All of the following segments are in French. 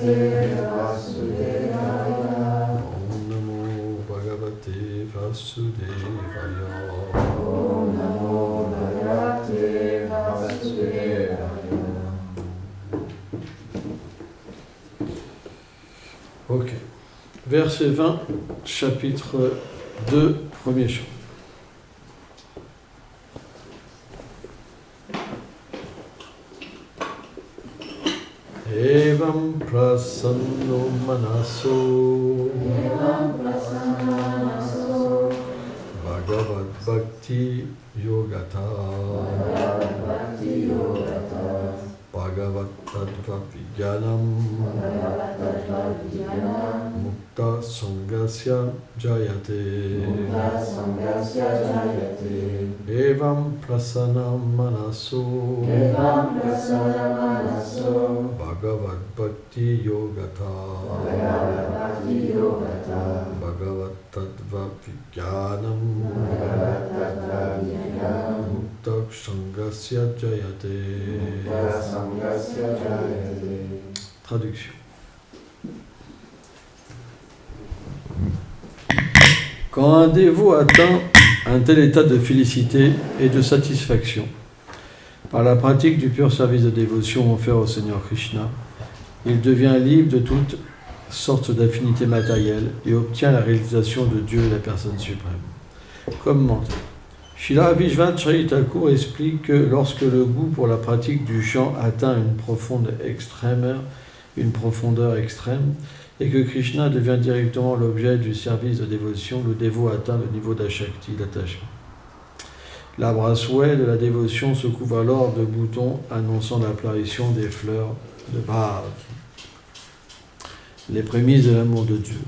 Om Namo Bhagavate Vasudevaya. Ok. Verset 20, chapitre 2, premier chant. Evam prasanno manaso Bhagavad Bhakti Yogata Bhagavad Tattva Vijnanam Mukta Sangasya Jayate Evam Prasanna Manaso Bhagavad Bhakti Yogata Bhagavad Tattva Vijnanam Mukta Sangasya Jayate. Traduction. Quand un dévot atteint un tel état de félicité et de satisfaction par la pratique du pur service de dévotion offert au Seigneur Krishna, il devient libre de toutes sortes d'affinités matérielles et obtient la réalisation de Dieu, la personne suprême. Commentaire. Srila Vishwanath Chaitra Thakur explique que lorsque le goût pour la pratique du chant atteint une profondeur extrême, et que Krishna devient directement l'objet du service de dévotion, le dévot atteint le niveau d'Ashakti, l'attachement. L'arbre à souhait de la dévotion se couvre alors de boutons annonçant l'apparition des fleurs de Bhav, les prémices de l'amour de Dieu.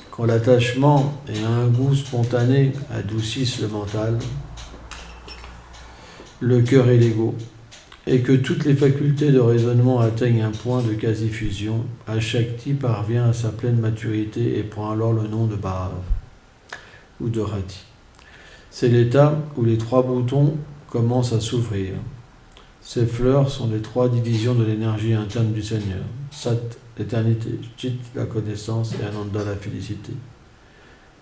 Quand l'attachement et un goût spontané adoucissent le mental, le cœur et l'ego, et que toutes les facultés de raisonnement atteignent un point de quasi-fusion, Ashakti parvient à sa pleine maturité et prend alors le nom de Bhav ou de Rati. C'est l'état où les trois boutons commencent à s'ouvrir. Ces fleurs sont les trois divisions de l'énergie interne du Seigneur. Sat, l'éternité, Chit, la connaissance, et Ananda, la félicité.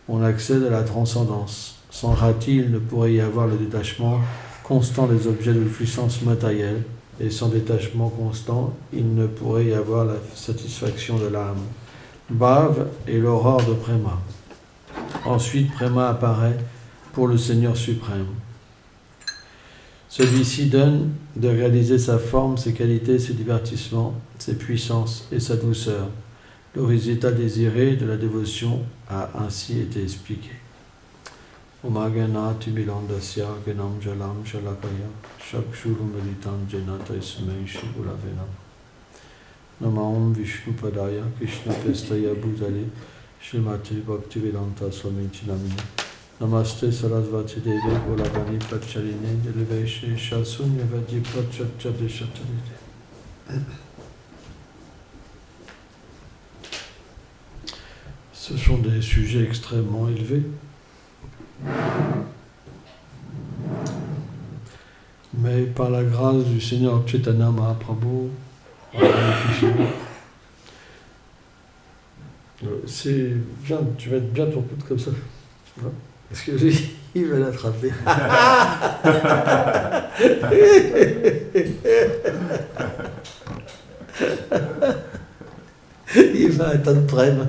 On accède à la transcendance. Sans Rati, il ne pourrait y avoir le détachement constant des objets de puissance matérielle, et sans détachement constant, il ne pourrait y avoir la satisfaction de l'âme. Bhav est l'aurore de Prema. Ensuite, Prema apparaît pour le Seigneur suprême. Celui-ci donne de réaliser sa forme, ses qualités, ses divertissements, ses puissances et sa douceur. Le résultat désiré de la dévotion a ainsi été expliqué. Omagana Tibilandasya Ganam Jalam Shalakaya Shakshuru Meditam Janata Ismai Shibulavena Namaum Vishnu Padaya Krishna Pestaya Bhutale Shrimati Bhaktivedanta Swami Chinamini Namaste Sarasvati Devi Golavani Pacharine Deleveshe Shasunya Vadi Pachachade Chatarite. Ce sont des sujets extrêmement élevés. Mais par la grâce du Seigneur Chaitanya Mahaprabhu, c'est bien, tu vas être bien ton coude comme ça, parce que lui, il va l'attraper. Il va atteindre Prem.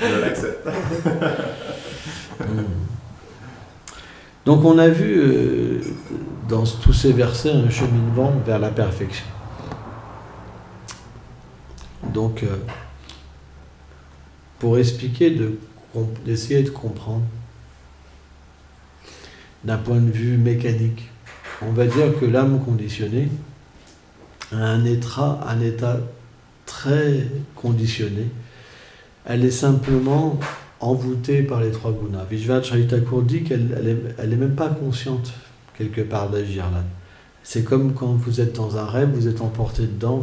Je l'accepte. Donc on a vu dans tous ces versets un cheminement vers la perfection. Donc pour expliquer, d'essayer de comprendre d'un point de vue mécanique, on va dire que l'âme conditionnée a un état très conditionné. Elle est simplement envoûtée par les trois gunas. Vishwanath Chaitra Thakur dit qu'elle est même pas consciente quelque part d'agir là. C'est comme quand vous êtes dans un rêve, vous êtes emporté dedans,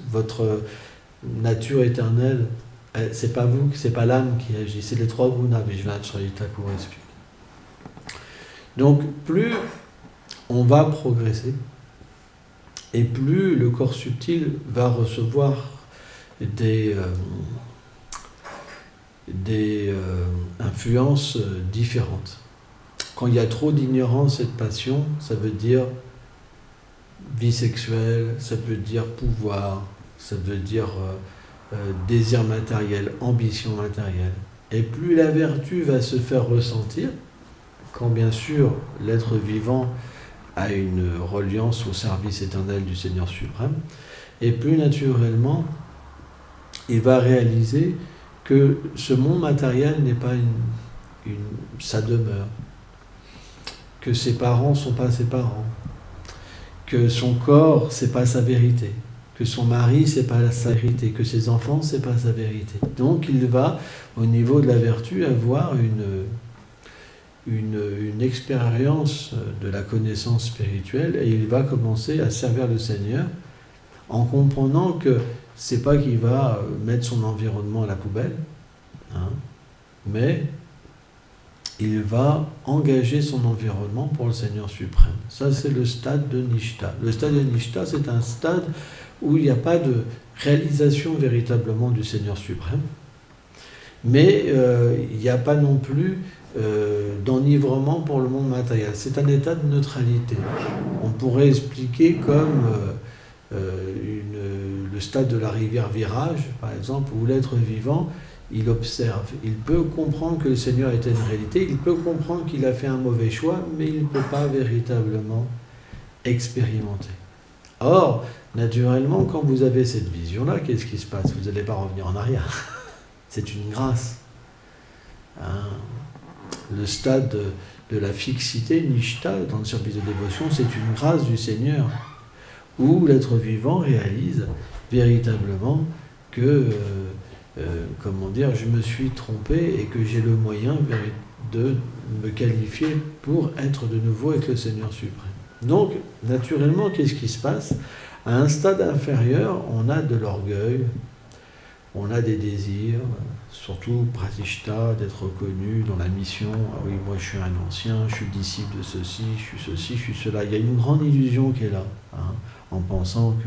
votre nature éternelle, c'est pas vous, c'est pas l'âme qui agit, c'est les trois gunas. Vishwanath Chaitra Thakur explique. Donc plus on va progresser, et plus le corps subtil va recevoir des influences différentes. Quand il y a trop d'ignorance et de passion, ça veut dire vie sexuelle, ça veut dire pouvoir, ça veut dire désir matériel, ambition matérielle. Et plus la vertu va se faire ressentir, quand bien sûr l'être vivant a une reliance au service éternel du Seigneur suprême, et plus naturellement il va réaliser que ce monde matériel n'est pas sa demeure, que ses parents ne sont pas ses parents, que son corps, c'est pas sa vérité, que son mari, c'est pas sa vérité, que ses enfants, c'est pas sa vérité. Donc il va, au niveau de la vertu, avoir une expérience de la connaissance spirituelle, et il va commencer à servir le Seigneur en comprenant que c'est pas qu'il va mettre son environnement à la poubelle, hein, mais il va engager son environnement pour le Seigneur suprême. Ça, c'est le stade de Nishta. Le stade de Nishta, c'est un stade où il n'y a pas de réalisation véritablement du Seigneur suprême, mais il n'y a pas non plus d'enivrement pour le monde matériel. C'est un état de neutralité. On pourrait expliquer comme le stade de la rivière Virage, par exemple, où l'être vivant, il observe. Il peut comprendre que le Seigneur était une réalité, il peut comprendre qu'il a fait un mauvais choix, mais il ne peut pas véritablement expérimenter. Or, naturellement, quand vous avez cette vision-là, qu'est-ce qui se passe? Vous n'allez pas revenir en arrière. C'est une grâce. Hein? Le stade de la fixité, Nishta, dans le service de dévotion, c'est une grâce du Seigneur, où l'être vivant réalise véritablement que, je me suis trompé et que j'ai le moyen de me qualifier pour être de nouveau avec le Seigneur suprême. Donc, naturellement, qu'est-ce qui se passe? À un stade inférieur, on a de l'orgueil, on a des désirs, surtout pratishta, d'être reconnu dans la mission. Ah oui, moi je suis un ancien, je suis disciple de ceci, je suis cela. Il y a une grande illusion qui est là, hein, en pensant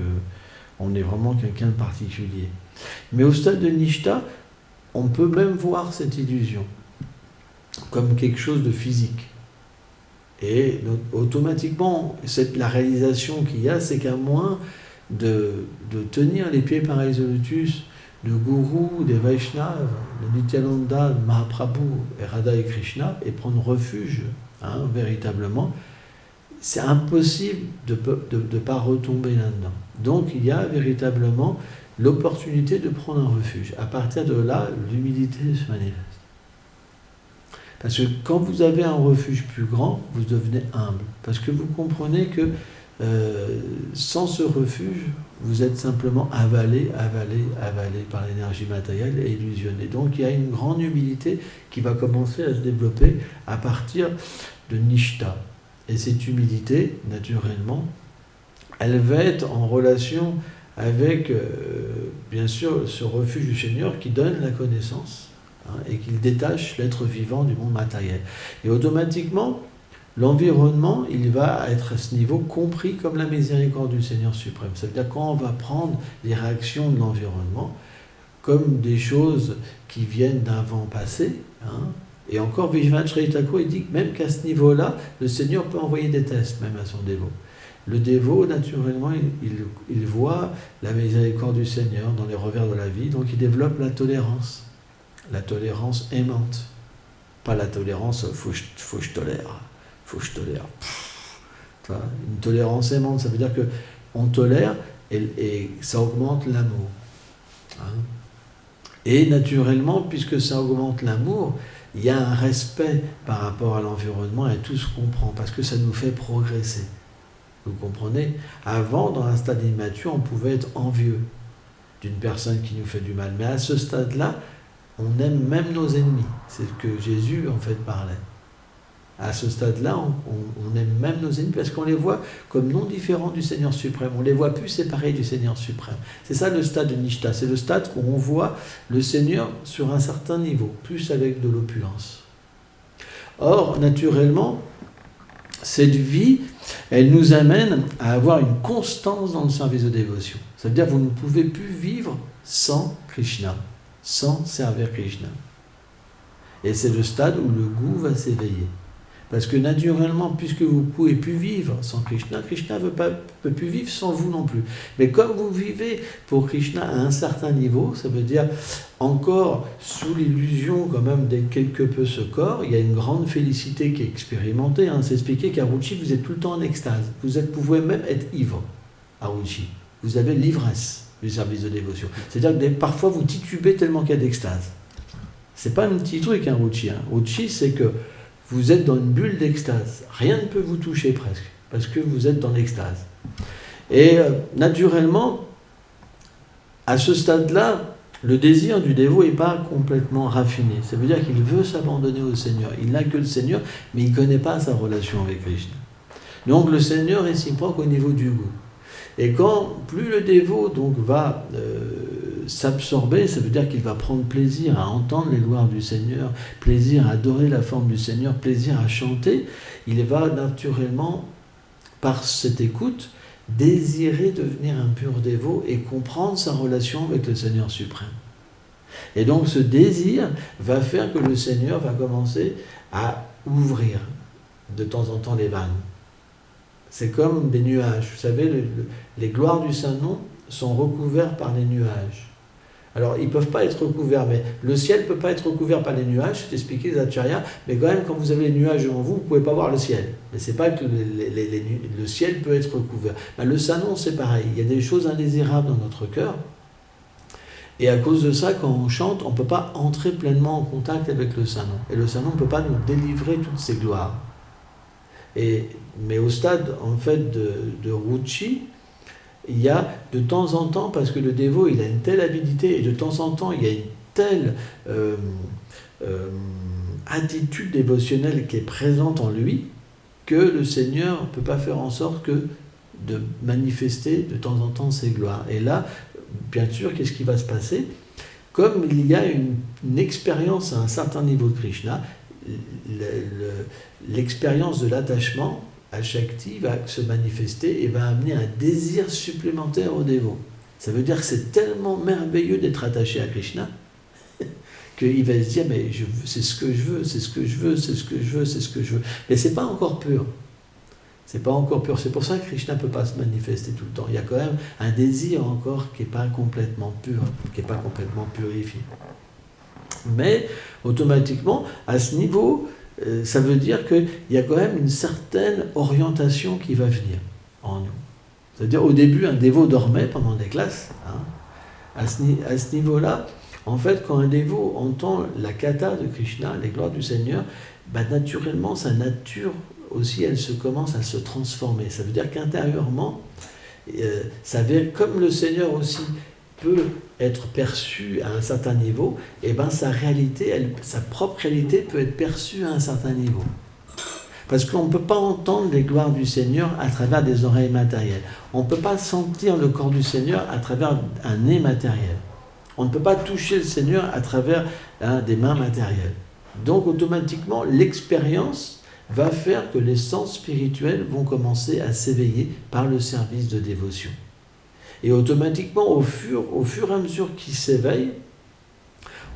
qu'on est vraiment quelqu'un de particulier. Mais au stade de Nishta, on peut même voir cette illusion comme quelque chose de physique. Et automatiquement, la réalisation qu'il y a, c'est qu'à moins de tenir les pieds par les lotus de gourou, des Vaishnavas, de Nityananda, de Mahaprabhu, et Radha et Krishna, et prendre refuge, hein, véritablement, c'est impossible de ne pas retomber là-dedans. Donc il y a véritablement l'opportunité de prendre un refuge. À partir de là, l'humilité se manifeste. Parce que quand vous avez un refuge plus grand, vous devenez humble. Parce que vous comprenez que sans ce refuge, vous êtes simplement avalé par l'énergie matérielle et illusionné. Donc il y a une grande humilité qui va commencer à se développer à partir de Nishta. Et cette humilité, naturellement, elle va être en relation avec, bien sûr, ce refuge du Seigneur qui donne la connaissance, hein, et qui détache l'être vivant du monde matériel. Et automatiquement, l'environnement, il va être à ce niveau compris comme la miséricorde du Seigneur suprême. Ça veut dire quand on va prendre les réactions de l'environnement comme des choses qui viennent d'un vent passé, hein, et encore Vishwanath Chaitanya Thakur, il dit même qu'à ce niveau-là, le Seigneur peut envoyer des tests même à son dévot. Le dévot, naturellement, il voit la miséricorde du Seigneur dans les revers de la vie, donc il développe la tolérance aimante. Pas la tolérance, faut que je tolère. Une tolérance aimante, ça veut dire qu'on tolère et ça augmente l'amour. Hein. Et naturellement, puisque ça augmente l'amour, il y a un respect par rapport à l'environnement et tout ce qu'on prend, parce que ça nous fait progresser. Vous comprenez? Avant, dans un stade immature, on pouvait être envieux d'une personne qui nous fait du mal. Mais à ce stade-là, on aime même nos ennemis. C'est ce que Jésus, en fait, parlait. À ce stade-là, on aime même nos ennemis parce qu'on les voit comme non différents du Seigneur suprême. On ne les voit plus séparés du Seigneur suprême. C'est ça le stade de Nishta. C'est le stade où on voit le Seigneur sur un certain niveau, plus avec de l'opulence. Or, naturellement, cette vie, elle nous amène à avoir une constance dans le service de dévotion. Ça veut dire que vous ne pouvez plus vivre sans Krishna, sans servir Krishna. Et c'est le stade où le goût va s'éveiller. Parce que naturellement, puisque vous ne pouvez plus vivre sans Krishna, Krishna ne peut plus vivre sans vous non plus. Mais comme vous vivez pour Krishna à un certain niveau, ça veut dire encore sous l'illusion quand même d'être quelque peu ce corps, il y a une grande félicité qui est expérimentée. C'est expliqué qu'à Ruchi, vous êtes tout le temps en extase. Vous pouvez même être ivre à Ruchi. Vous avez l'ivresse du service de dévotion. C'est-à-dire que parfois vous titubez tellement qu'il y a d'extase. C'est pas un petit truc, Ruchi. Ruchi, c'est que vous êtes dans une bulle d'extase. Rien ne peut vous toucher presque, parce que vous êtes dans l'extase. Et naturellement, à ce stade-là, le désir du dévot n'est pas complètement raffiné. Ça veut dire qu'il veut s'abandonner au Seigneur. Il n'a que le Seigneur, mais il ne connaît pas sa relation avec Krishna. Donc le Seigneur est réciproque au niveau du goût. Et quand plus le dévot donc, va s'absorber, ça veut dire qu'il va prendre plaisir à entendre les gloires du Seigneur, plaisir à adorer la forme du Seigneur, plaisir à chanter, il va naturellement, par cette écoute, désirer devenir un pur dévot et comprendre sa relation avec le Seigneur suprême. Et donc ce désir va faire que le Seigneur va commencer à ouvrir de temps en temps les vannes. C'est comme des nuages. Vous savez, les gloires du Saint-Nom sont recouverts par les nuages. Alors, ils ne peuvent pas être recouverts, mais le ciel ne peut pas être recouvert par les nuages, c'est expliqué les acharyas, mais quand même, quand vous avez les nuages devant vous, vous ne pouvez pas voir le ciel. Mais ce n'est pas que le ciel peut être recouvert. Ben, le Saint-Nom, c'est pareil. Il y a des choses indésirables dans notre cœur. Et à cause de ça, quand on chante, on ne peut pas entrer pleinement en contact avec le Saint-Nom. Et le Saint-Nom ne peut pas nous délivrer toutes ces gloires. Mais au stade, en fait, de Ruchi, il y a de temps en temps, parce que le dévot, il a une telle avidité, et de temps en temps, il y a une telle attitude dévotionnelle qui est présente en lui, que le Seigneur ne peut pas faire en sorte que de manifester de temps en temps ses gloires. Et là, bien sûr, qu'est-ce qui va se passer? Comme il y a une expérience à un certain niveau de Krishna, l'expérience de l'attachement à Shakti va se manifester et va amener un désir supplémentaire au dévot. Ça veut dire que c'est tellement merveilleux d'être attaché à Krishna qu'il va se dire, mais c'est ce que je veux, c'est ce que je veux, c'est ce que je veux, c'est ce que je veux. Mais c'est pas encore pur. C'est pas encore pur. C'est pour ça que Krishna ne peut pas se manifester tout le temps. Il y a quand même un désir encore qui n'est pas complètement pur, qui n'est pas complètement purifié. Mais automatiquement, à ce niveau, ça veut dire qu'il y a quand même une certaine orientation qui va venir en nous. C'est-à-dire, au début, un dévot dormait pendant des classes. À ce niveau-là, en fait, quand un dévot entend la katha de Krishna, les gloires du Seigneur, naturellement, sa nature aussi, elle commence à se transformer. Ça veut dire qu'intérieurement, comme le Seigneur aussi peut être perçu à un certain niveau, et sa réalité, sa propre réalité peut être perçue à un certain niveau. Parce qu'on ne peut pas entendre les gloires du Seigneur à travers des oreilles matérielles. On ne peut pas sentir le corps du Seigneur à travers un nez matériel. On ne peut pas toucher le Seigneur à travers des mains matérielles. Donc automatiquement, l'expérience va faire que les sens spirituels vont commencer à s'éveiller par le service de dévotion. Et automatiquement, au fur et à mesure qu'il s'éveille,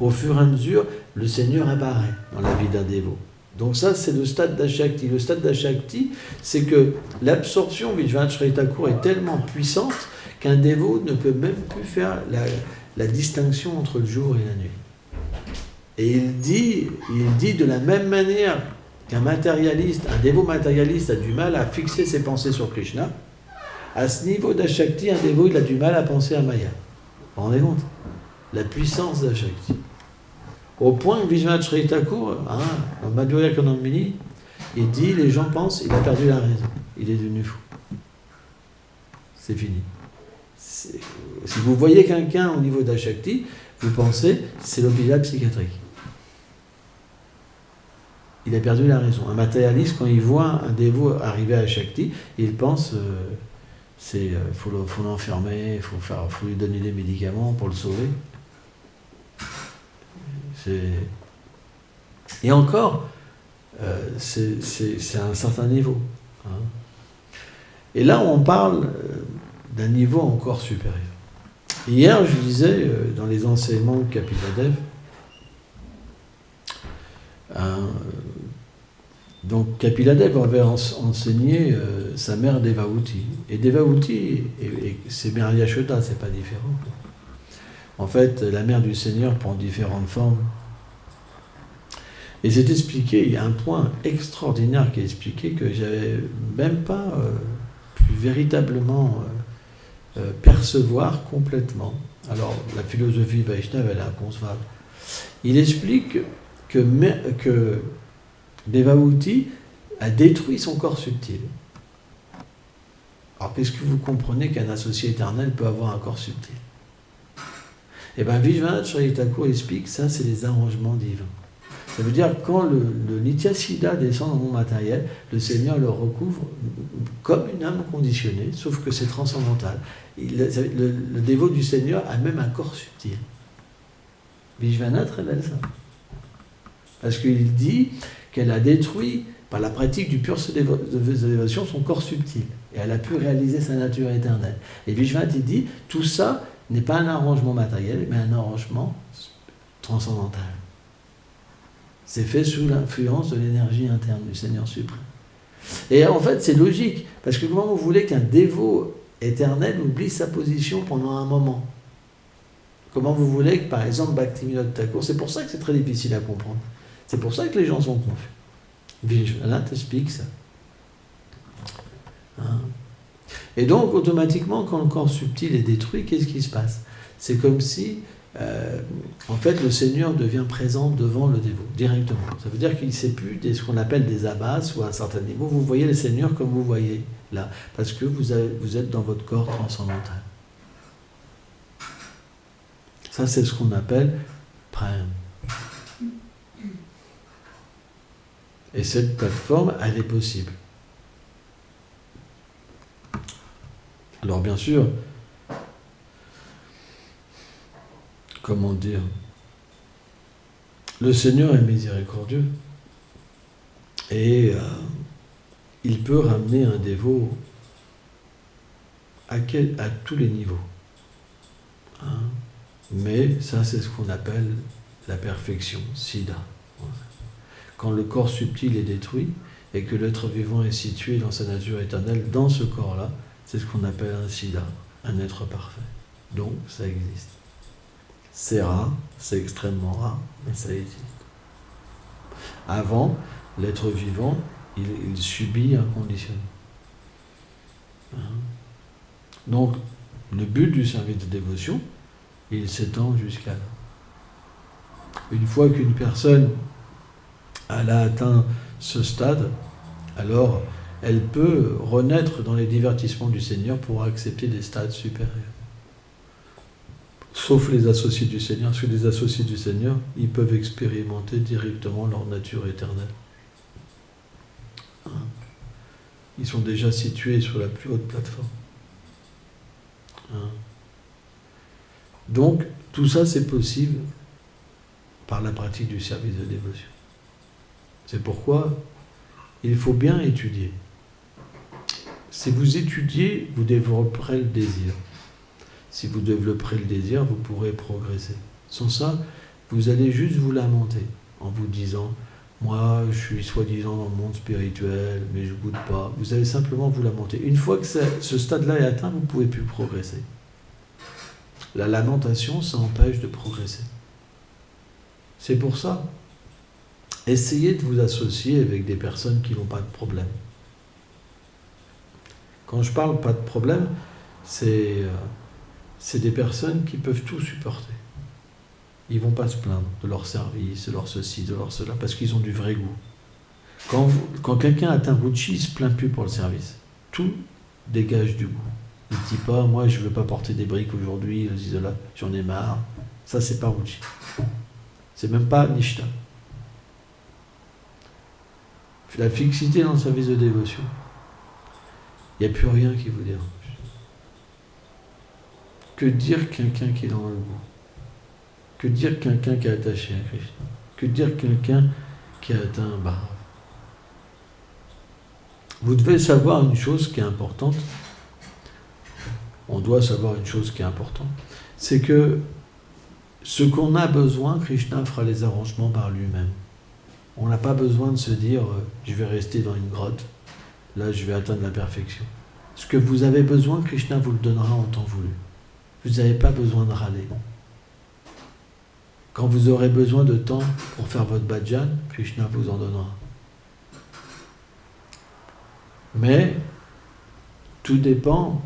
au fur et à mesure, le Seigneur apparaît dans la vie d'un dévot. Donc ça, c'est le stade d'Ashakti. Le stade d'Ashakti, c'est que l'absorption Vishvanath Thakur est tellement puissante qu'un dévot ne peut même plus faire la distinction entre le jour et la nuit. Et il dit de la même manière qu'un matérialiste, un dévot matérialiste a du mal à fixer ses pensées sur Krishna, à ce niveau d'Ashakti, un dévot, il a du mal à penser à Maya. Vous vous rendez compte? La puissance d'Ashakti. Au point que Vishvanath Thakur, dans Madhurya Kanandamini, il dit, les gens pensent, il a perdu la raison. Il est devenu fou. C'est fini. Si vous voyez quelqu'un au niveau d'Ashakti, vous pensez, c'est l'hôpital psychiatrique. Il a perdu la raison. Un matérialiste, quand il voit un dévot arriver à Shakti, il pense, faut l'enfermer, faut lui donner des médicaments pour le sauver. Et encore, c'est à un certain niveau. Hein. Et là, on parle d'un niveau encore supérieur. Hier, je disais, dans les enseignements de Kapiladev, donc Kapiladev avait enseigné sa mère Devahuti. Et Devahuti, c'est Mère Yashoda, c'est pas différent. En fait, la mère du Seigneur prend différentes formes. Et c'est expliqué, il y a un point extraordinaire qui est expliqué que j'avais même pas pu véritablement percevoir complètement. Alors, la philosophie Vaishnava, elle est inconcevable. Il explique que Devahuti a détruit son corps subtil. Alors, qu'est-ce que vous comprenez qu'un associé éternel peut avoir un corps subtil? Eh bien, Vishwanath Chakravarti Thakur explique ça, c'est les arrangements divins. Ça veut dire que quand le Nityasiddha descend dans le monde matériel, le Seigneur le recouvre comme une âme conditionnée, sauf que c'est transcendantal. Le dévot du Seigneur a même un corps subtil. Vishwanath révèle ça. Parce qu'il dit qu'elle a détruit, par la pratique du pur dévotion, son corps subtil. Et elle a pu réaliser sa nature éternelle. Et Vishwanath, il dit, tout ça n'est pas un arrangement matériel, mais un arrangement transcendantal. C'est fait sous l'influence de l'énergie interne du Seigneur suprême. Et en fait, c'est logique, parce que comment vous voulez qu'un dévot éternel oublie sa position pendant un moment? Comment vous voulez que, par exemple, Bhaktivinoda Thakur, c'est pour ça que c'est très difficile à comprendre. C'est pour ça que les gens sont confus. Vishwanath explique ça. Hein? Et donc, automatiquement, quand le corps subtil est détruit, qu'est-ce qui se passe? C'est comme si, en fait, le Seigneur devient présent devant le dévot, directement. Ça veut dire qu'il ne sait plus ce qu'on appelle des abbas ou à un certain niveau. Vous voyez le Seigneur comme vous voyez là, parce que vous êtes dans votre corps transcendantal. Ça, c'est ce qu'on appelle Prem. Et cette plateforme, elle est possible. Alors bien sûr, comment dire, le Seigneur est miséricordieux et il peut ramener un dévot à tous les niveaux. Hein? Mais ça, c'est ce qu'on appelle la perfection, Siddha. Quand le corps subtil est détruit et que l'être vivant est situé dans sa nature éternelle, dans ce corps-là, c'est ce qu'on appelle un Siddha, un être parfait. Donc, ça existe. C'est rare, c'est extrêmement rare, mais ça existe. Avant, l'être vivant, il subit un conditionnement. Donc, le but du service de dévotion, il s'étend jusqu'à là. Une fois qu'une personne elle a atteint ce stade, alors elle peut renaître dans les divertissements du Seigneur pour accepter des stades supérieurs. Sauf les associés du Seigneur, parce que les associés du Seigneur, ils peuvent expérimenter directement leur nature éternelle. Ils sont déjà situés sur la plus haute plateforme. Donc, tout ça, c'est possible par la pratique du service de dévotion. C'est pourquoi il faut bien étudier. Si vous étudiez, vous développerez le désir. Si vous développerez le désir, vous pourrez progresser. Sans ça, vous allez juste vous lamenter en vous disant « Moi, je suis soi-disant dans le monde spirituel, mais je ne goûte pas. » Vous allez simplement vous lamenter. Une fois que ce stade-là est atteint, vous ne pouvez plus progresser. La lamentation, ça empêche de progresser. C'est pour ça. Essayez de vous associer avec des personnes qui n'ont pas de problème. Quand je parle pas de problème, c'est des personnes qui peuvent tout supporter. Ils ne vont pas se plaindre de leur service, de leur ceci, de leur cela, parce qu'ils ont du vrai goût. Quand quelqu'un atteint Ruchi, il ne se plaint plus pour le service. Tout dégage du goût. Il ne dit pas, moi je ne veux pas porter des briques aujourd'hui, j'en ai marre. Ça, c'est pas Ruchi. C'est même pas Nishta. La fixité dans le service de dévotion, il n'y a plus rien qui vous dérange. Que dire quelqu'un qui est dans le goût? Que dire quelqu'un qui est attaché à Krishna? Que dire quelqu'un qui a atteint un bhava? Vous devez savoir une chose qui est importante. On doit savoir une chose qui est importante. C'est que ce qu'on a besoin, Krishna fera les arrangements par lui-même. On n'a pas besoin de se dire je vais rester dans une grotte, là je vais atteindre la perfection. Ce que vous avez besoin, Krishna vous le donnera en temps voulu. Vous n'avez pas besoin de râler. Quand vous aurez besoin de temps pour faire votre bhajan, Krishna vous en donnera. Mais tout dépend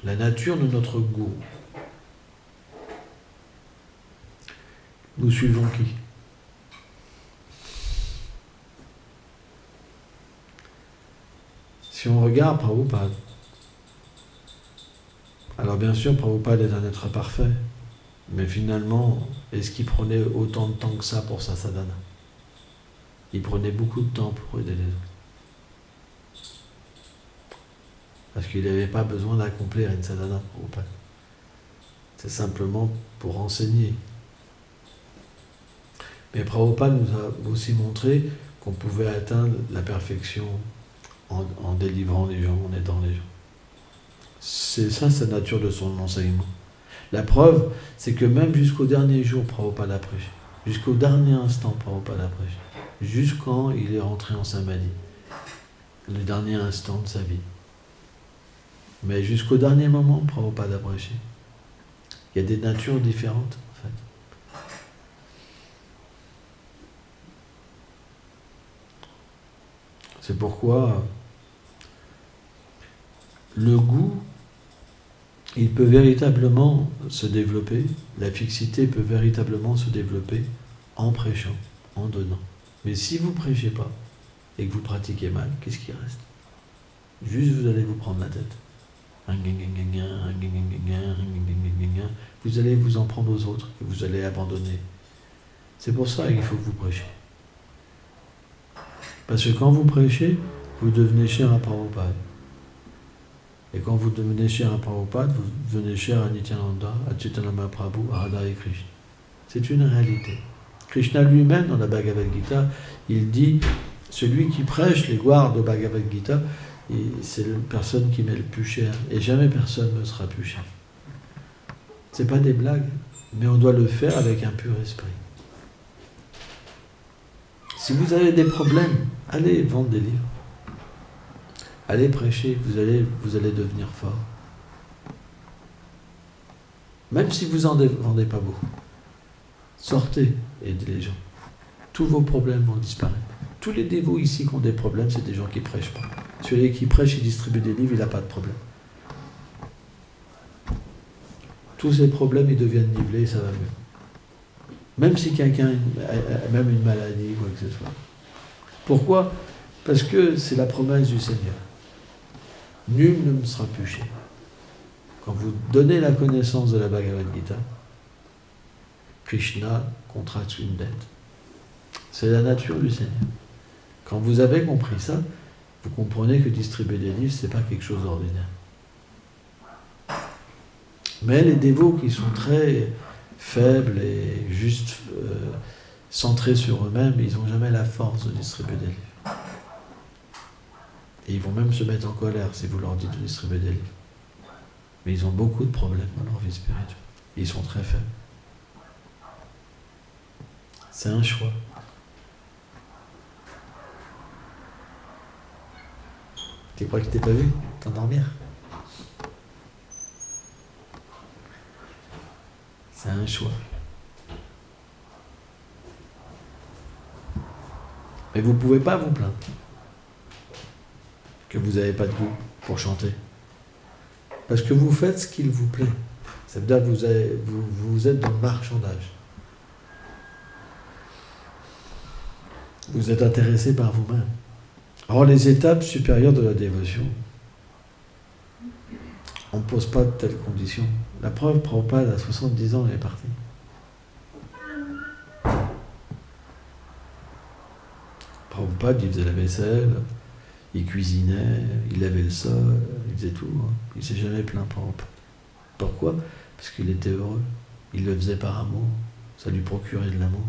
de la nature de notre goût. Nous suivons qui? Si on regarde Prabhupada, alors bien sûr Prabhupada est un être parfait, mais finalement, est-ce qu'il prenait autant de temps que ça pour sa sadhana? Il prenait beaucoup de temps pour aider les autres. Parce qu'il n'avait pas besoin d'accomplir une sadhana, Prabhupada. C'est simplement pour enseigner. Mais Prabhupada nous a aussi montré qu'on pouvait atteindre la perfection en délivrant les gens, en aidant les gens. C'est ça, la nature de son enseignement. La preuve, c'est que même jusqu'au dernier jour, Prabhupada a prêché. Jusqu'au dernier instant, Prabhupada a prêché. Jusqu'quand il est rentré en samadhi. Le dernier instant de sa vie. Mais jusqu'au dernier moment, Prabhupada a prêché. Il y a des natures différentes, en fait. C'est pourquoi le goût, il peut véritablement se développer, la fixité peut véritablement se développer en prêchant, en donnant. Mais si vous ne prêchez pas et que vous pratiquez mal, qu'est-ce qui reste? Juste vous allez vous prendre la tête. Vous allez vous en prendre aux autres et vous allez abandonner. C'est pour ça qu'il faut que vous prêchiez. Parce que quand vous prêchez, vous devenez cher à Prabhupada. Et quand vous devenez cher à Prabhupada, vous devenez cher à Nityananda, à Chaitanya Mahaprabhu, à Radha et Krishna. C'est une réalité. Krishna lui-même, dans la Bhagavad Gita, il dit, celui qui prêche les gloires de Bhagavad Gita, c'est la personne qui m'est le plus cher. Et jamais personne ne sera plus cher. C'est pas des blagues, mais on doit le faire avec un pur esprit. Si vous avez des problèmes, allez vendre des livres. Allez prêcher, vous allez devenir fort. Même si vous n'en vendez pas beaucoup. Sortez, aidez les gens. Tous vos problèmes vont disparaître. Tous les dévots ici qui ont des problèmes, c'est des gens qui ne prêchent pas. Celui qui prêche et distribue des livres, il n'a pas de problème. Tous ces problèmes, ils deviennent nivelés et ça va mieux. Même si quelqu'un a même une maladie, quoi que ce soit. Pourquoi? Parce que c'est la promesse du Seigneur. Nul ne me sera plus cher. Quand vous donnez la connaissance de la Bhagavad Gita, Krishna contracte une dette. C'est la nature du Seigneur. Quand vous avez compris ça, vous comprenez que distribuer des livres, c'est pas quelque chose d'ordinaire. Mais les dévots qui sont très faibles et juste centrés sur eux-mêmes, ils n'ont jamais la force de distribuer des livres. Et ils vont même se mettre en colère si vous leur dites de distribuer des livres. Mais ils ont beaucoup de problèmes dans leur vie spirituelle. Et ils sont très faibles. C'est un choix. Tu crois que je t'ai pas vu t'endormir? C'est un choix. Mais vous ne pouvez pas vous plaindre que vous n'avez pas de goût pour chanter. Parce que vous faites ce qu'il vous plaît. Ça veut dire que vous êtes dans le marchandage. Vous êtes intéressé par vous-même. Or, les étapes supérieures de la dévotion, on ne pose pas de telles conditions. La preuve, Prabhupada, à 70 ans, il est parti. Prabhupada, il faisait la vaisselle, il cuisinait, il lavait le sol, il faisait tout. Il ne s'est jamais plaint, Prabhupada. Pourquoi? Parce qu'il était heureux. Il le faisait par amour. Ça lui procurait de l'amour.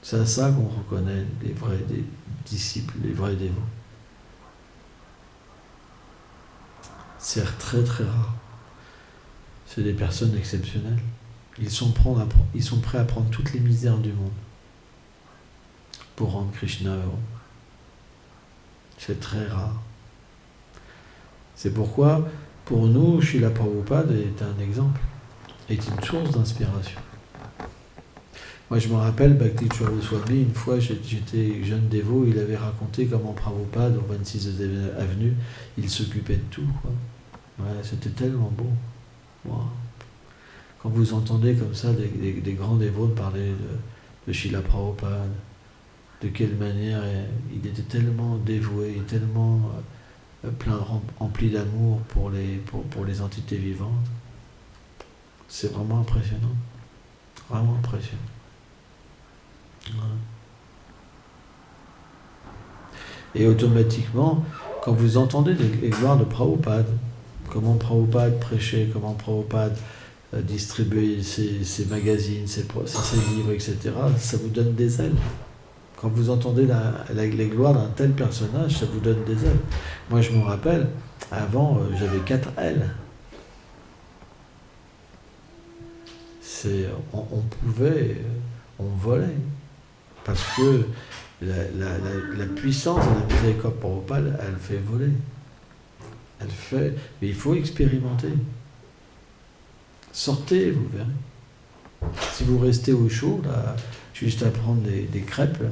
C'est à ça qu'on reconnaît les vrais disciples, les vrais dévots. C'est très très rare. C'est des personnes exceptionnelles. Ils sont prêts à prendre toutes les misères du monde pour rendre Krishna heureux. C'est très rare. C'est pourquoi, pour nous, Srila Prabhupada est un exemple, est une source d'inspiration. Moi, je me rappelle, Bhakti Churva Swami, une fois, j'étais jeune dévot, il avait raconté comment Prabhupada, au 26e avenue, il s'occupait de tout, quoi. Ouais, c'était tellement beau. Wow. Quand vous entendez comme ça des grands dévots parler de Srila Prabhupada, de quelle manière il était tellement dévoué, tellement rempli d'amour pour les entités vivantes, c'est vraiment impressionnant. Vraiment impressionnant. Ouais. Et automatiquement, quand vous entendez les gloires de Prabhupada, comment Prabhupada prêchait, comment Prabhupada distribuait ses magazines, ses livres, etc., ça vous donne des ailes. Quand vous entendez les gloires d'un tel personnage, ça vous donne des ailes. Moi, je me rappelle, avant, j'avais 4 ailes. On volait. Parce que la puissance de la miséricorde Prabhupada, elle fait voler. Mais il faut expérimenter. Sortez, vous verrez. Si vous restez au chaud, là, juste à prendre des crêpes, là.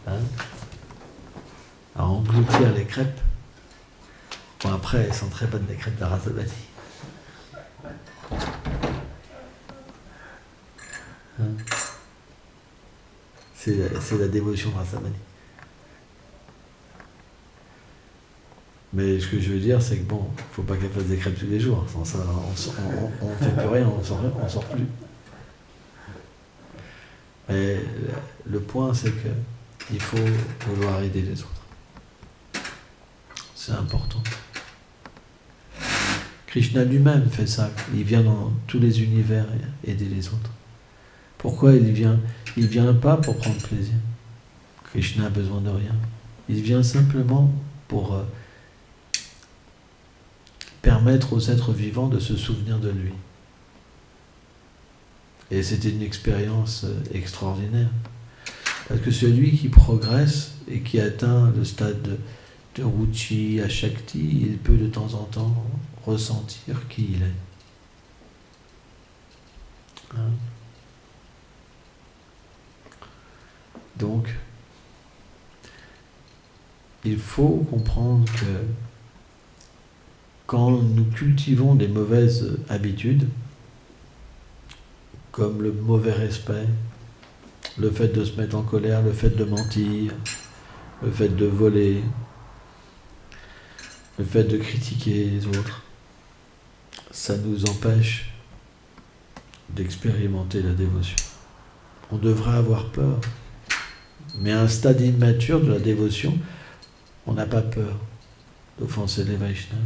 Hein, à engloutir les crêpes. Bon, après, elles sont très bonnes, les crêpes de Rasabadi. Hein, c'est la dévotion de Rasabadi. Mais ce que je veux dire, c'est que bon, faut pas qu'elle fasse des crêpes tous les jours. Sans ça, on ne fait plus rien, on sort plus. Mais le point, c'est que il faut vouloir aider les autres. C'est important. Krishna lui-même fait ça. Il vient dans tous les univers aider les autres. Pourquoi il vient? Il vient pas pour prendre plaisir. Krishna a besoin de rien. Il vient simplement pour permettre aux êtres vivants de se souvenir de lui. Et c'était une expérience extraordinaire. Parce que celui qui progresse et qui atteint le stade de Ruchi à Shakti, il peut de temps en temps ressentir qui il est. Hein? Donc, il faut comprendre que quand nous cultivons des mauvaises habitudes, comme le mauvais respect, le fait de se mettre en colère, le fait de mentir, le fait de voler, le fait de critiquer les autres, ça nous empêche d'expérimenter la dévotion. On devrait avoir peur, mais à un stade immature de la dévotion, on n'a pas peur d'offenser les Vaishnavas.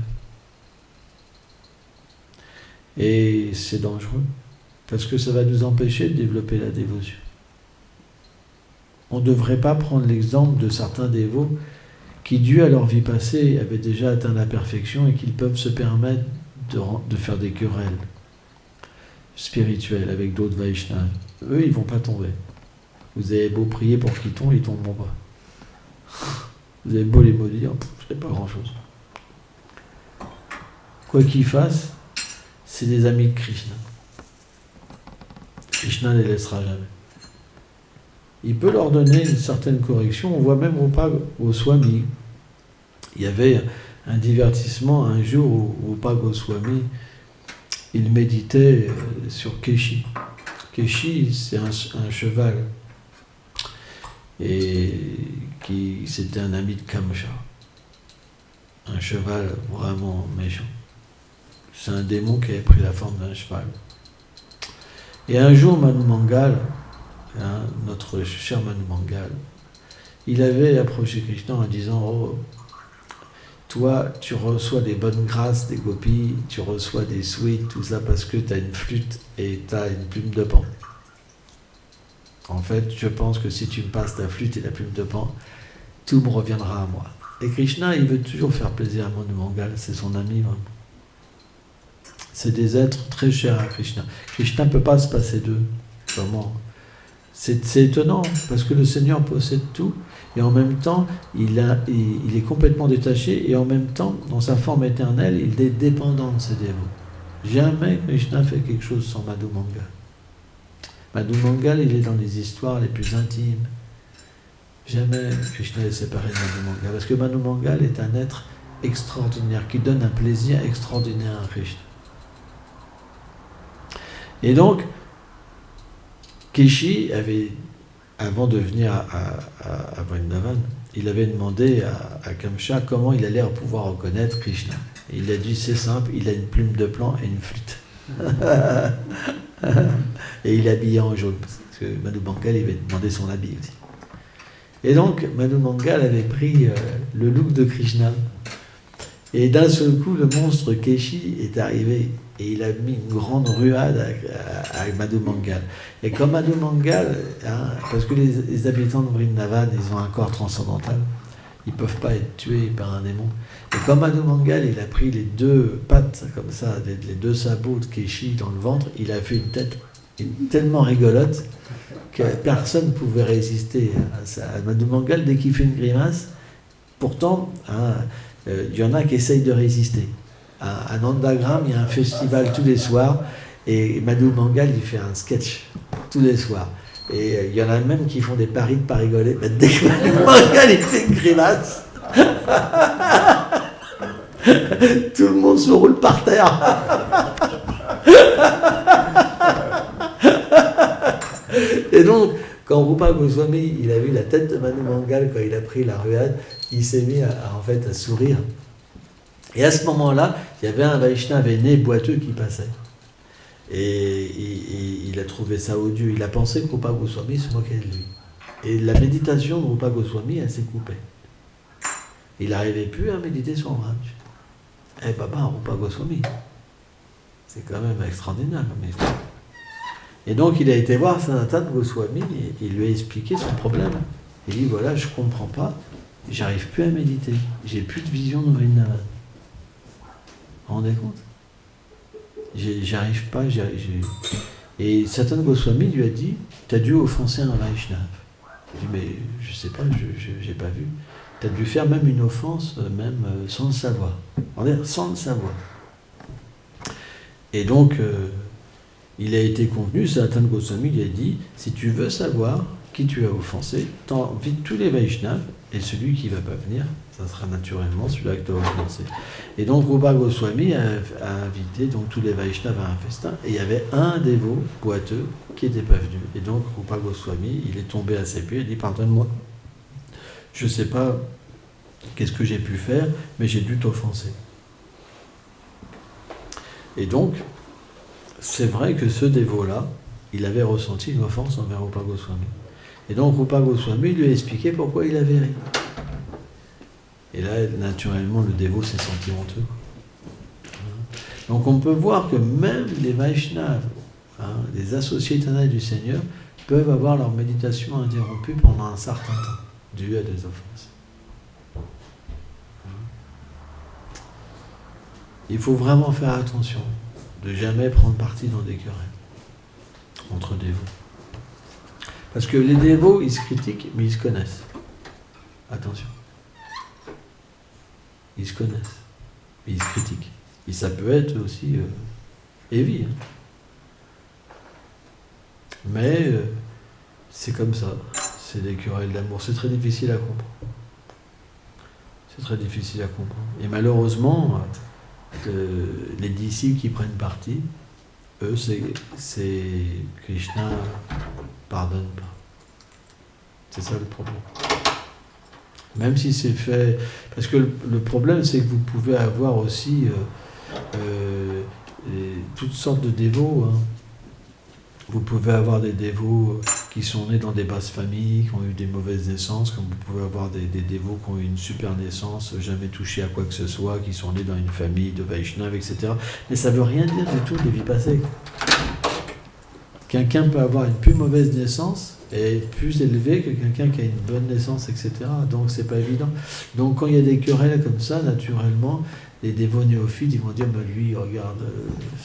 Et c'est dangereux, parce que ça va nous empêcher de développer la dévotion. On ne devrait pas prendre l'exemple de certains dévots qui, dû à leur vie passée, avaient déjà atteint la perfection et qu'ils peuvent se permettre de faire des querelles spirituelles avec d'autres Vaishnavas. Eux, ils ne vont pas tomber. Vous avez beau prier pour qu'ils tombent, ils ne tomberont pas. Vous avez beau les maudire, c'est pas grand-chose. Quoi qu'ils fassent, c'est des amis de Krishna. Krishna ne les laissera jamais. Il peut leur donner une certaine correction. On voit même au Swami. Il y avait un divertissement un jour où Goswami, il méditait sur Keshi. Keshi, c'est un cheval. Et c'était un ami de Kamcha. Un cheval vraiment méchant. C'est un démon qui avait pris la forme d'un cheval. Et un jour, Manu Mangal, notre cher Manu Mangal, il avait approché Krishna en disant « Oh, toi, tu reçois des bonnes grâces des gopis, tu reçois des sweets, tout ça parce que tu as une flûte et tu as une plume de pan. En fait, je pense que si tu me passes ta flûte et la plume de pan, tout me reviendra à moi. Et Krishna, il veut toujours faire plaisir à Manu Mangal, c'est son ami vraiment. C'est des êtres très chers à Krishna. Krishna ne peut pas se passer d'eux, vraiment. C'est étonnant, parce que le Seigneur possède tout, et en même temps, il est complètement détaché, et en même temps, dans sa forme éternelle, il est dépendant de ses dévots. Jamais Krishna fait quelque chose sans Madhu Mangal. Madhu Mangal, il est dans les histoires les plus intimes. Jamais Krishna est séparé de Madhu Mangal, parce que Madhu Mangal est un être extraordinaire, qui donne un plaisir extraordinaire à Krishna. Et donc, Keshi avait, avant de venir à Vrindavan, il avait demandé à Kamsa comment il allait pouvoir reconnaître Krishna. Et il a dit, c'est simple, il a une plume de plan et une flûte. Et il est habillé en jaune, parce que Madhu Mangal, il avait demandé son habit aussi. Et donc, Madhu Mangal avait pris le look de Krishna. Et d'un seul coup, le monstre Keshi est arrivé. Et il a mis une grande ruade à Madhu Mangal. Et comme Madhu Mangal, parce que les habitants de Vrindavan, ils ont un corps transcendantal, ils ne peuvent pas être tués par un démon. Et comme Madhu Mangal, il a pris les deux pattes, comme ça, les deux sabots de Keshi dans le ventre, il a fait une tête tellement rigolote que personne ne pouvait résister à Madhu Mangal dès qu'il fait une grimace. Pourtant, il y en a qui essayent de résister. À Nandagram, il y a un festival tous les soirs, et Madhu Mangal, il fait un sketch tous les soirs. Et il y en a même qui font des paris de pas rigoler. Mais dès que Madhu Mangal, il fait une grimace, tout le monde se roule par terre. Et donc, quand Rupa Goswami, il a vu la tête de Madhu Mangal, quand il a pris la ruade, il s'est mis à sourire. Et à ce moment-là, il y avait un Vaishnava aîné boiteux qui passait. Et il a trouvé ça odieux. Il a pensé que Rupa Goswami se moquait de lui. Et la méditation de Rupa Goswami, elle s'est coupée. Il n'arrivait plus à méditer sur Vraj. Eh papa, Rupa Goswami, c'est quand même extraordinaire comme histoire. Et donc il a été voir Sanatana Goswami et il lui a expliqué son problème. Il dit, voilà, je ne comprends pas, j'arrive plus à méditer, j'ai plus de vision de Vrindavan. Vous vous rendez compte? J'arrive pas, Et Sanatana Goswami lui a dit, tu as dû offenser un Vaishnava. Il dit, mais je sais pas, je n'ai pas vu. Tu as dû faire même une offense, même sans le savoir. Sans le savoir. Et donc, il a été convenu, Sanatana Goswami lui a dit, si tu veux savoir qui tu as offensé, t'invites tous les Vaishnavas, et celui qui ne va pas venir, ça sera naturellement celui-là que tu as offensé. Et donc Rupa Goswami a invité donc, tous les Vaishnavas à un festin, et il y avait un dévot boiteux qui n'était pas venu. Et donc Rupa Goswami, il est tombé à ses pieds, il dit, pardonne-moi, je ne sais pas qu'est-ce que j'ai pu faire, mais j'ai dû t'offenser. Et donc, c'est vrai que ce dévot-là, il avait ressenti une offense envers Rupa Goswami. Et donc Rupa Goswami lui a expliqué pourquoi il avait ri. Et là, naturellement, le dévot s'est senti honteux. Donc on peut voir que même les Vaishnavas, les associés éternels du Seigneur, peuvent avoir leur méditation interrompue pendant un certain temps, dû à des offenses. Il faut vraiment faire attention de jamais prendre parti dans des querelles entre dévots. Parce que les dévots, ils se critiquent, mais ils se connaissent. Attention. Ils se connaissent, mais ils se critiquent. Et ça peut être aussi heavy. Mais c'est comme ça. C'est des querelles d'amour. C'est très difficile à comprendre. C'est très difficile à comprendre. Et malheureusement, les disciples qui prennent parti, eux, c'est Krishna pardonne pas. C'est ça le problème. Même si c'est fait... Parce que le problème, c'est que vous pouvez avoir aussi toutes sortes de dévots. Vous pouvez avoir des dévots qui sont nés dans des basses familles, qui ont eu des mauvaises naissances, comme vous pouvez avoir des dévots qui ont eu une super naissance, jamais touchés à quoi que ce soit, qui sont nés dans une famille de Vaishnava, etc. Mais ça ne veut rien dire du tout des vies passées. quelqu'un peut avoir une plus mauvaise naissance et être plus élevé que quelqu'un qui a une bonne naissance, etc. Donc c'est pas évident. Donc quand il y a des querelles comme ça, naturellement, les dévots néophytes, ils vont dire, bah, lui, regarde,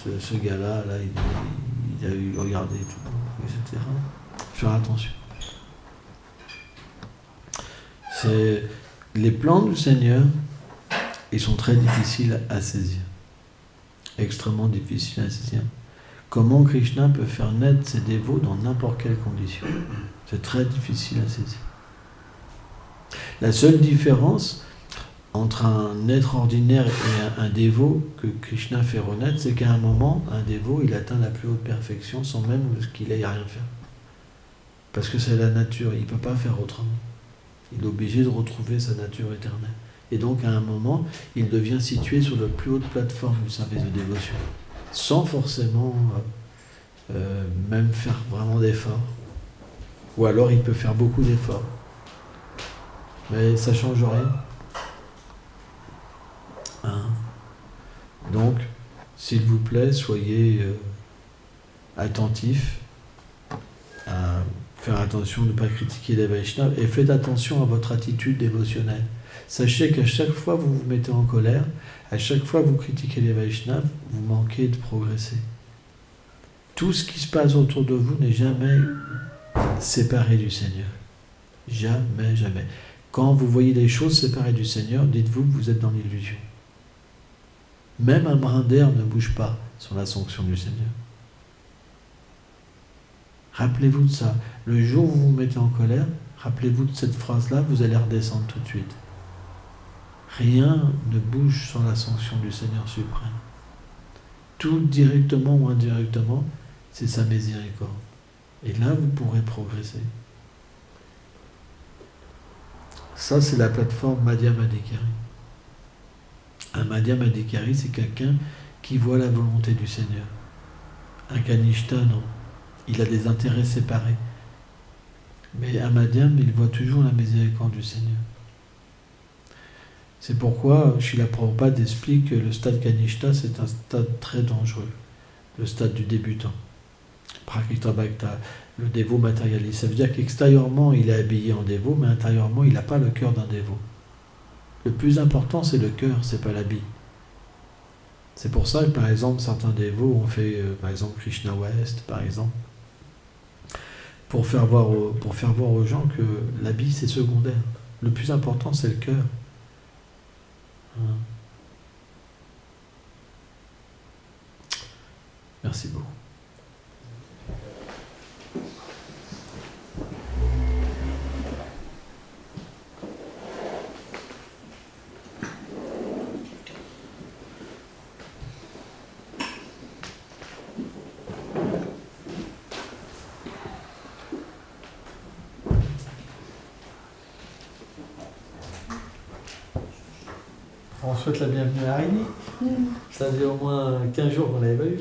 ce gars-là, là, il a eu, regardez tout, etc. Faire attention. Les plans du Seigneur, ils sont très difficiles à saisir. Extrêmement difficiles à saisir. Comment Krishna peut faire naître ses dévots dans n'importe quelle condition? C'est très difficile à saisir. La seule différence entre un être ordinaire et un dévot que Krishna fait renaître, c'est qu'à un moment, un dévot, il atteint la plus haute perfection sans même qu'il ait à rien faire. Parce que c'est la nature, il ne peut pas faire autrement. Il est obligé de retrouver sa nature éternelle. Et donc, à un moment, il devient situé sur la plus haute plateforme du service de dévotion, sans forcément même faire vraiment d'efforts. Ou alors, il peut faire beaucoup d'efforts. Mais ça ne change rien. Hein? Donc, s'il vous plaît, soyez attentifs à faire attention de ne pas critiquer les Vaishnavas et faites attention à votre attitude dévotionnelle. Sachez qu'à chaque fois que vous vous mettez en colère, à chaque fois que vous critiquez les Vaishnavas, vous manquez de progresser. Tout ce qui se passe autour de vous n'est jamais séparé du Seigneur. Jamais, jamais. Quand vous voyez les choses séparées du Seigneur, dites-vous que vous êtes dans l'illusion. Même un brin d'herbe ne bouge pas sans la sanction du Seigneur. Rappelez-vous de ça. Le jour où vous vous mettez en colère, rappelez-vous de cette phrase-là, vous allez redescendre tout de suite. Rien ne bouge sans la sanction du Seigneur suprême. Tout directement ou indirectement, c'est sa miséricorde. Et là, vous pourrez progresser. Ça, c'est la plateforme Madhyama Adhikari. Un Madhyama Adhikari, c'est quelqu'un qui voit la volonté du Seigneur. Un Kanishta, non. Il a des intérêts séparés. Mais un Madhyam, il voit toujours la miséricorde du Seigneur. C'est pourquoi Srila Prabhupada explique que le stade Kanishta, c'est un stade très dangereux. Le stade du débutant. Prakrita Bhakta, le dévot matérialiste. Ça veut dire qu'extérieurement, il est habillé en dévot, mais intérieurement, il n'a pas le cœur d'un dévot. Le plus important, c'est le cœur, c'est pas l'habit. C'est pour ça que, par exemple, certains dévots ont fait, par exemple, Krishna West, par exemple, pour faire voir aux gens que l'habit, c'est secondaire. Le plus important, c'est le cœur. Hein. Merci beaucoup. On souhaite la bienvenue à Arini. Ça faisait au moins 15 jours qu'on l'avait pas eu.